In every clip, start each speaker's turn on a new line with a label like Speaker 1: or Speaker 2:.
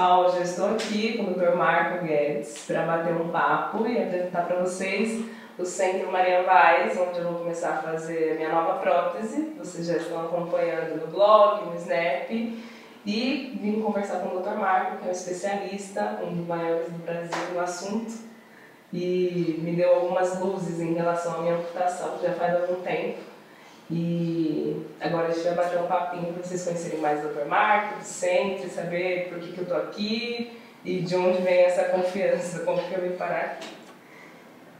Speaker 1: pessoal, já estou aqui com o Dr. Marco Guedes para bater um papo e apresentar para vocês o Centro Maria Vaz, onde eu vou começar a fazer a minha nova prótese. Vocês já estão acompanhando no blog, no Snap. E vim conversar com o Dr. Marco, que é um especialista, um dos maiores do Brasil no assunto, e me deu algumas luzes em relação à minha amputação, que já faz algum tempo. E agora a gente vai bater um papinho para vocês conhecerem mais o Dr. Marco, do centro, saber por que eu estou aqui e de onde vem essa confiança, como que eu vim parar aqui.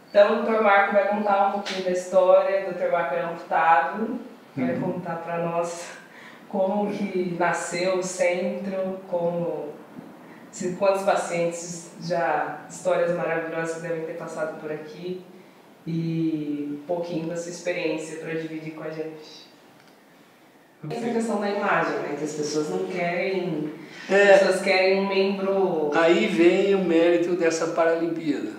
Speaker 1: Então o Dr. Marco vai contar um pouquinho da história. O Dr. Marco é amputado, vai contar para nós como que nasceu o centro, quantos pacientes já, histórias maravilhosas que devem ter passado por aqui. E um pouquinho da sua experiência para dividir com a gente. Essa questão da imagem, né? Que as pessoas não querem. As pessoas querem um membro.
Speaker 2: Aí vem o mérito dessa Paralimpíada,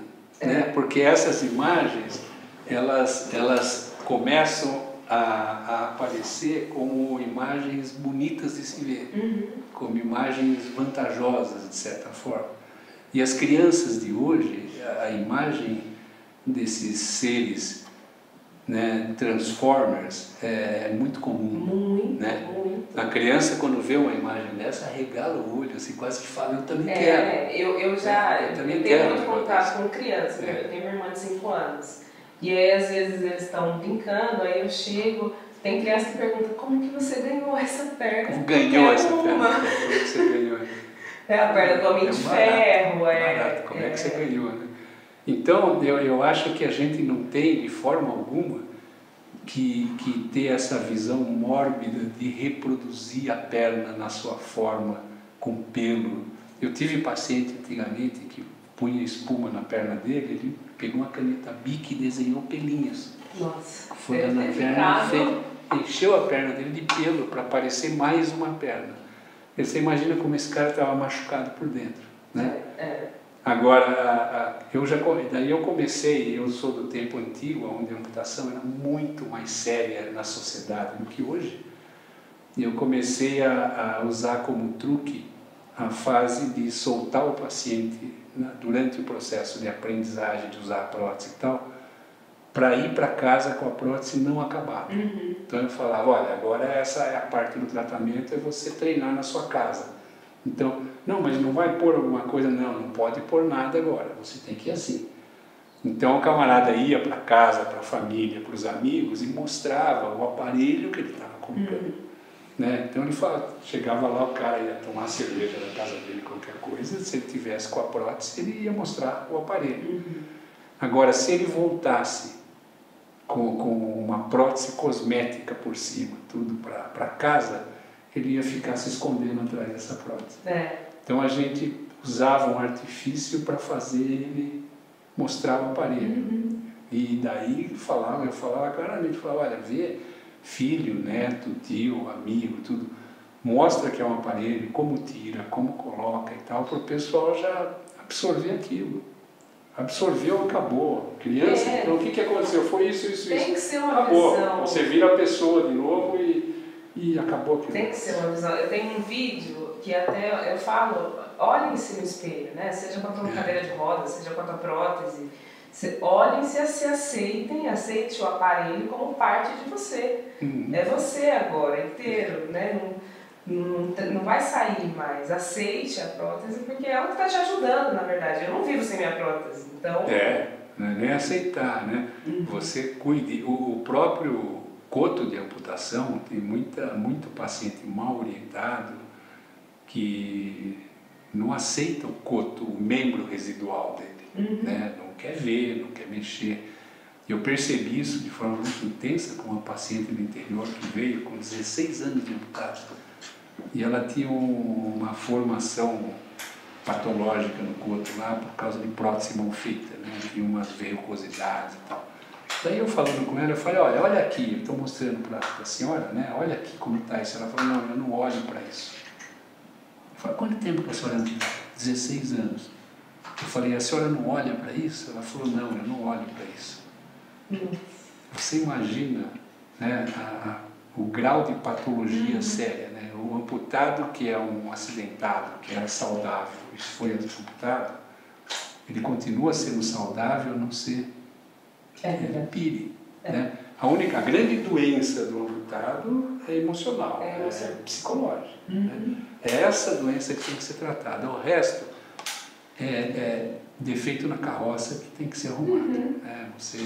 Speaker 2: né? Porque essas imagens elas começam a aparecer como imagens bonitas de se ver, como imagens vantajosas de certa forma. E as crianças de hoje, a imagem desses seres, né, Transformers, é muito comum. A criança, quando vê uma imagem dessa, arregala o olho, assim, quase que fala, eu também quero.
Speaker 1: Eu tenho muito contato com crianças, eu tenho minha irmã de 5 anos. E aí, às vezes, eles estão brincando, aí eu chego, tem criança que pergunta, como que você ganhou essa perna?
Speaker 2: Como ganhou essa perna? Como é que você ganhou?
Speaker 1: É a perna do Homem de Ferro.
Speaker 2: Barato. Como é que você ganhou, né? Então, eu acho que a gente não tem, de forma alguma, que ter essa visão mórbida de reproduzir a perna na sua forma, com pelo. Eu tive paciente antigamente que punha espuma na perna dele, ele pegou uma caneta Bic e desenhou pelinhos.
Speaker 1: Nossa,
Speaker 2: foi na perna, encheu a perna dele de pelo para parecer mais uma perna. E você imagina como esse cara estava machucado por dentro, né? Agora, daí eu comecei, eu sou do tempo antigo, onde a amputação era muito mais séria na sociedade do que hoje. E eu comecei a usar como truque a fase de soltar o paciente durante o processo de aprendizagem, de usar a prótese e tal, para ir para casa com a prótese não acabada. Então eu falava, olha, agora essa é a parte do tratamento, é você treinar na sua casa. Então, não, mas não vai pôr alguma coisa? Não pode pôr nada agora, você tem que ir assim. Então o camarada ia para casa, para a família, para os amigos e mostrava o aparelho que ele estava comprando. Né? Então ele falava, chegava lá, o cara ia tomar cerveja na casa dele, qualquer coisa, se ele tivesse com a prótese, ele ia mostrar o aparelho. Agora, se ele voltasse com uma prótese cosmética por cima, tudo para casa, ele ia ficar se escondendo atrás dessa prótese. Então a gente usava um artifício para fazer ele mostrar o aparelho. E daí eu falava claramente, olha, vê filho, neto, tio, amigo, tudo, mostra que é um aparelho, como tira, como coloca e tal, para o pessoal já absorver aquilo. Absorveu, acabou. Criança, então o que aconteceu? Foi isso.
Speaker 1: Tem que ser uma
Speaker 2: acabou.
Speaker 1: visão.
Speaker 2: Você vira a pessoa de novo e acabou aquilo.
Speaker 1: Tem que ser uma visão. Eu tenho um vídeo que até eu falo, olhem-se no espelho, né? Seja com a tua cadeira de rodas, seja com a tua prótese. Olhem-se, se aceitem, aceite o aparelho como parte de você. É você agora, inteiro, né? Não vai sair mais. Aceite a prótese, porque é ela que está te ajudando, na verdade. Eu não vivo sem minha prótese, então...
Speaker 2: Não é nem aceitar, né? Você cuide. O próprio coto de amputação, tem muito paciente mal orientado que não aceita o coto, o membro residual dele, né? Não quer ver, não quer mexer. Eu percebi isso de forma muito intensa com uma paciente do interior que veio com 16 anos de amputação. E ela tinha uma formação patológica no coto lá por causa de prótese mal feita, né? Tinha umas verrucosidades e tal. Daí eu falando com ela, eu falei, olha aqui, eu estou mostrando para a senhora, né? Olha aqui como está isso. Ela falou, não, eu não olho para isso. Eu falei, quanto tempo que a senhora tem? 16 anos. Eu falei, a senhora não olha para isso? Ela falou, não, eu não olho para isso. Você imagina, né, o grau de patologia séria, né? o amputado que é um acidentado, que era saudável e foi amputado, ele continua sendo saudável a não ser que ele pire. Né? A grande doença do amputado é emocional, é psicológica. Né? É essa doença que tem que ser tratada. O resto é defeito na carroça que tem que ser arrumado. Né? Você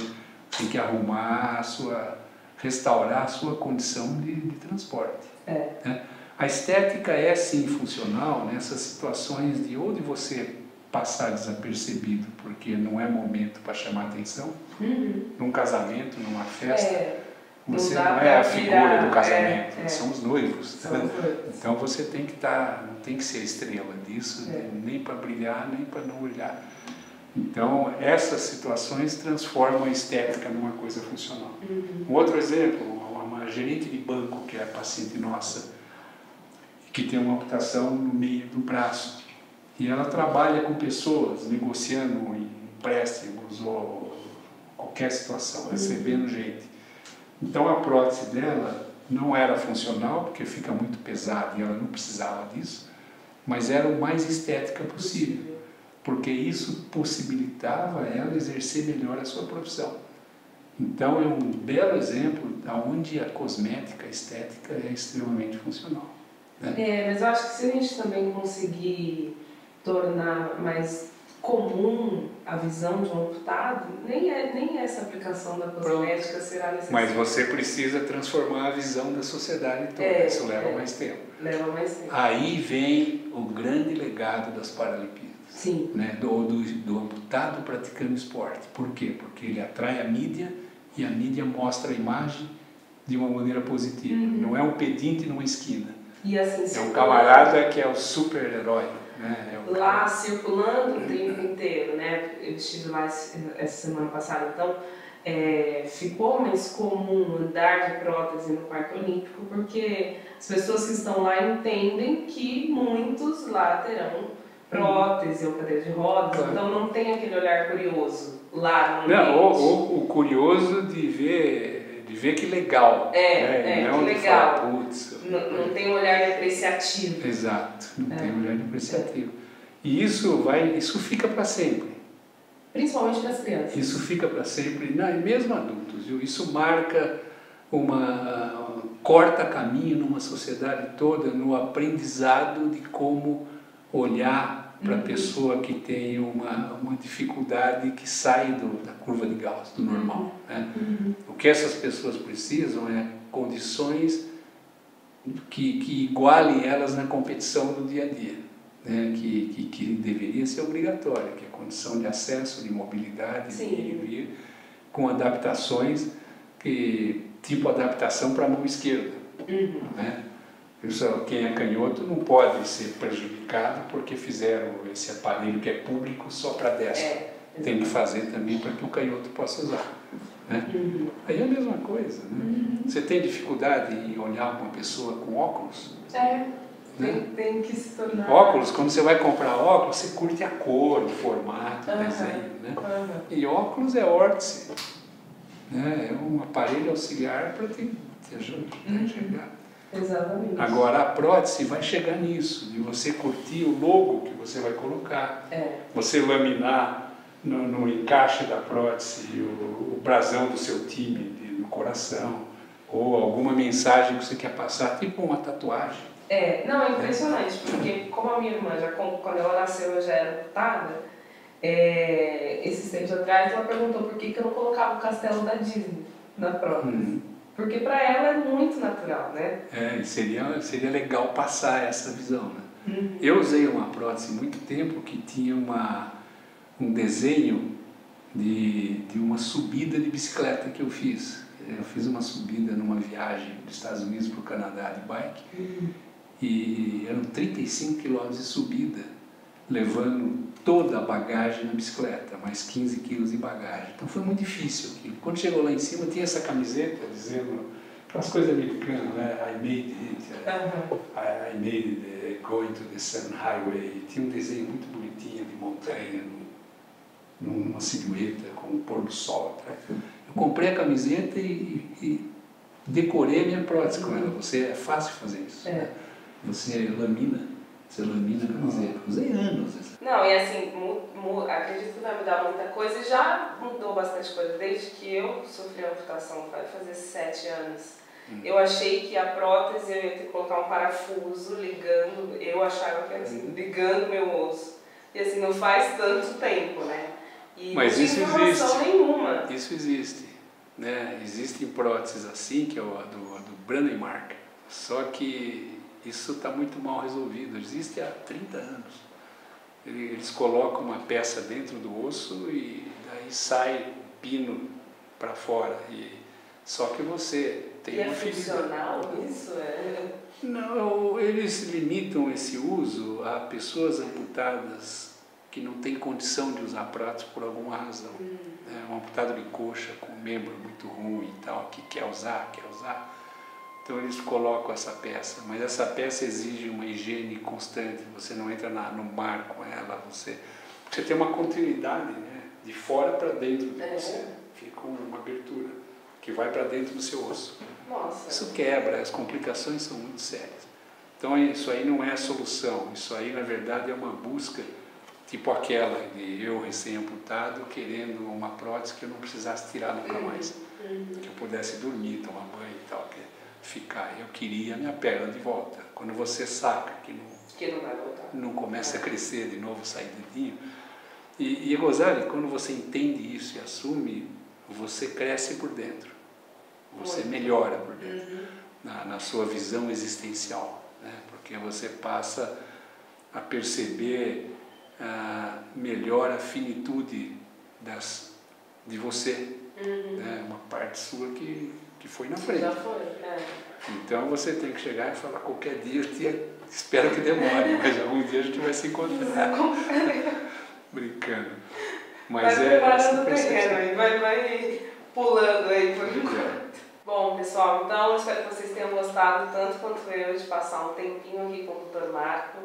Speaker 2: tem que arrumar restaurar a sua condição de transporte. Né? A estética é sim funcional nessas situações de você passar desapercebido, porque não é momento para chamar atenção. Num casamento, numa festa, você não é a figura do casamento, somos noivos. Então você tem que não tem que ser estrela disso, nem para brilhar, nem para não brilhar. Então essas situações transformam a estética numa coisa funcional. Um outro exemplo, uma gerente de banco, que é paciente nossa, que tem uma amputação no meio do braço. E ela trabalha com pessoas, negociando empréstimos ou qualquer situação, recebendo gente. Então a prótese dela não era funcional, porque fica muito pesada e ela não precisava disso, mas era o mais estética possível, porque isso possibilitava ela exercer melhor a sua profissão. Então é um belo exemplo onde a cosmética, a estética é extremamente funcional. Né?
Speaker 1: Mas eu acho que se a gente também conseguir tornar mais comum a visão de um amputado, nem essa aplicação da cosmética será necessária.
Speaker 2: Mas você precisa transformar a visão da sociedade toda, isso leva mais tempo. Aí vem o grande legado das Paralimpíadas.
Speaker 1: Sim.
Speaker 2: Né? Do amputado praticando esporte. Por quê? Porque ele atrai a mídia e a mídia mostra a imagem de uma maneira positiva. Não é um pedinte numa esquina.
Speaker 1: E assim,
Speaker 2: é um camarada que é o super-herói. Né?
Speaker 1: Lá circulando o tempo inteiro, né? Eu estive lá essa semana passada, então ficou mais comum andar de prótese no Parque Olímpico, porque as pessoas que estão lá entendem que muitos lá terão prótese ou cadeira de rodas, então não tem aquele olhar curioso lá no ambiente.
Speaker 2: O curioso de ver que legal.
Speaker 1: Não que legal. Falar, não tem um olhar apreciativo.
Speaker 2: Exato, não tem um olhar apreciativo. E isso fica para sempre.
Speaker 1: Principalmente para as crianças.
Speaker 2: Isso fica para sempre, e mesmo adultos. Viu? Isso marca corta caminho numa sociedade toda no aprendizado de como olhar para a pessoa que tem uma dificuldade que sai da curva de Gauss, do normal. Né? O que essas pessoas precisam é condições que igualem elas na competição do dia a dia, né? que deveria ser obrigatória, que é a condição de acesso, de mobilidade, de ir e vir, com adaptações, tipo adaptação para a mão esquerda. Né? Quem é canhoto não pode ser prejudicado porque fizeram esse aparelho que é público só para destro. Tem que fazer também para que o canhoto possa usar. Né? Aí é a mesma coisa. Né? Você tem dificuldade em olhar uma pessoa com óculos?
Speaker 1: Tem que se tornar...
Speaker 2: Óculos, quando você vai comprar óculos, você curte a cor, o formato, o desenho. Né? E óculos é órtice. Né? É um aparelho auxiliar para te enxergar.
Speaker 1: Exatamente.
Speaker 2: Agora a prótese vai chegar nisso, de você curtir o logo que você vai colocar, você laminar no encaixe da prótese o brasão do seu time no coração, ou alguma mensagem que você quer passar, tipo uma tatuagem.
Speaker 1: É impressionante, porque como a minha irmã, quando ela nasceu, eu já era amputada, esses tempos atrás ela perguntou por que eu não colocava o castelo da Disney na prótese. Porque para ela é muito natural, né?
Speaker 2: Seria legal passar essa visão, né? Eu usei uma prótese muito tempo que tinha um desenho de uma subida de bicicleta que eu fiz. Eu fiz uma subida numa viagem dos Estados Unidos para o Canadá de bike e eram 35 km de subida, levando toda a bagagem na bicicleta, mais 15 quilos de bagagem. Então foi muito difícil aquilo. Quando chegou lá em cima, tinha essa camiseta dizendo aquelas coisas americanas, né? I made it, I made it, going to the Sun Highway. Tinha um desenho muito bonitinho de montanha, numa silhueta com o pôr do sol atrás. Eu comprei a camiseta e decorei a minha prótese com ela. É fácil fazer isso. Né? Você lamina, quer dizer, usei anos.
Speaker 1: Não, e assim, acredito que vai mudar muita coisa, e já mudou bastante coisa, desde que eu sofri a amputação, vai fazer 7 anos. Eu achei que a prótese eu ia ter que colocar um parafuso ligando, eu achava que era assim, ligando meu osso. E assim, não faz tanto tempo, né? E
Speaker 2: mas
Speaker 1: não
Speaker 2: isso
Speaker 1: tinha informação
Speaker 2: existe.
Speaker 1: Nenhuma.
Speaker 2: Isso existe. Né? Existem próteses assim, que é a do Brånemark, só que isso está muito mal resolvido. Existe há 30 anos. Eles colocam uma peça dentro do osso e daí sai o pino para fora. Só que você tem uma ferida.
Speaker 1: É funcional isso?
Speaker 2: Não, eles limitam esse uso a pessoas amputadas que não têm condição de usar prótese por alguma razão. Um amputado de coxa com um membro muito ruim e tal, que quer usar. Então eles colocam essa peça, mas essa peça exige uma higiene constante, você não entra no mar com ela, você tem uma continuidade, né? De fora para dentro de você, fica uma abertura que vai para dentro do seu osso.
Speaker 1: Nossa.
Speaker 2: Isso quebra, as complicações são muito sérias. Então isso aí não é a solução, isso aí na verdade é uma busca, tipo aquela de eu recém-amputado querendo uma prótese que eu não precisasse tirar nunca mais, que eu pudesse dormir, tomar banho e tal, ficar. Eu queria a minha perna de volta. Quando você saca que
Speaker 1: não vai voltar,
Speaker 2: não começa a crescer de novo, sair dedinho. E Rosali, quando você entende isso e assume, você cresce por dentro. Você melhora por dentro, na sua visão existencial, né? Porque você passa a perceber melhor a finitude de você, né? Uma parte sua que foi na frente.
Speaker 1: Já foi,
Speaker 2: Então você tem que chegar e falar, qualquer dia espero que demore, mas algum dia a gente vai se encontrar. Brincando. Mas
Speaker 1: vai preparando o terreno aí, vai pulando aí por enquanto. Bom, pessoal, então espero que vocês tenham gostado tanto quanto eu de passar um tempinho aqui com o Dr. Marco,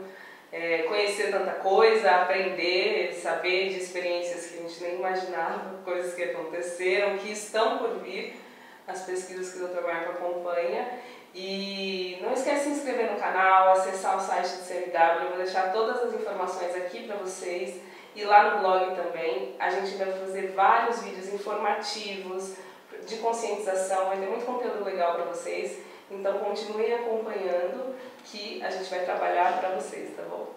Speaker 1: conhecer tanta coisa, aprender, saber de experiências que a gente nem imaginava, coisas que aconteceram, que estão por vir, as pesquisas que o Dr. Marco acompanha. E não esquece de se inscrever no canal, acessar o site do CMW, eu vou deixar todas as informações aqui para vocês, e lá no blog também. A gente vai fazer vários vídeos informativos, de conscientização, vai ter muito conteúdo legal para vocês, então continuem acompanhando que a gente vai trabalhar para vocês, tá bom?